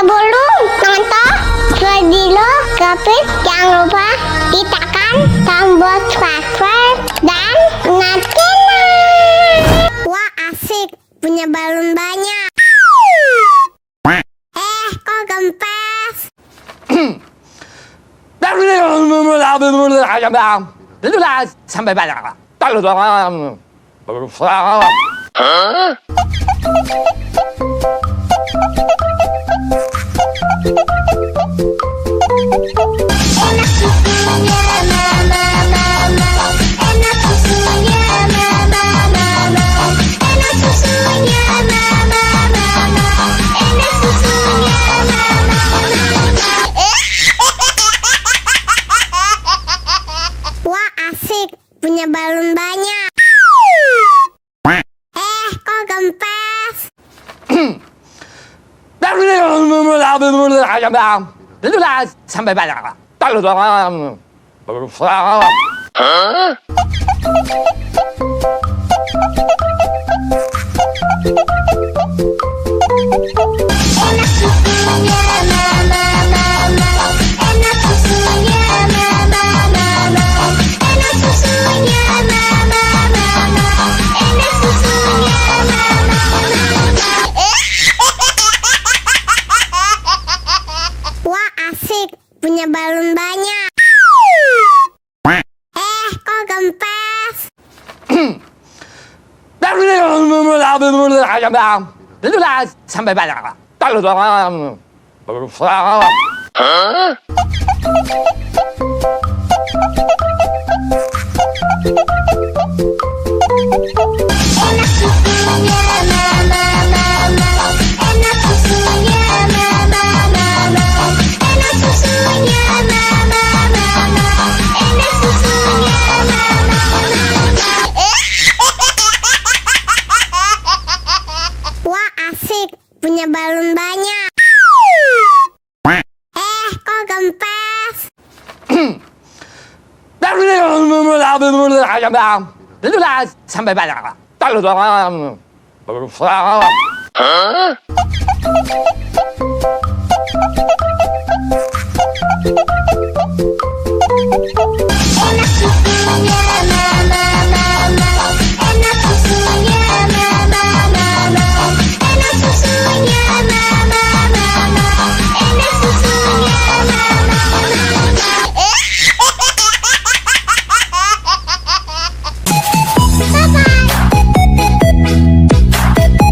Sebelum nonton video Gapit, jangan lupa tekan tombol subscribe dan nyalakan. Wah asik, punya balon banyak. Kok gempes? Sampai banyak. Enak susunya mama, enak susunya mama, enak susunya mama, enak susunya mama. Wah asik, punya balon banyak. Kok gempes? Sampai banyak. Enak susunya mama, enak susunya mama, enak susunya mama, enak susunya mama. Wah asik, punya balon banyak. Kok gempes? Sampai banyak. Enak susunya mama, enak susunya mama, enak susunya mama, enak susunya mama. Wah asik, punya balon banyak. Kok gempes? Sampai banyak.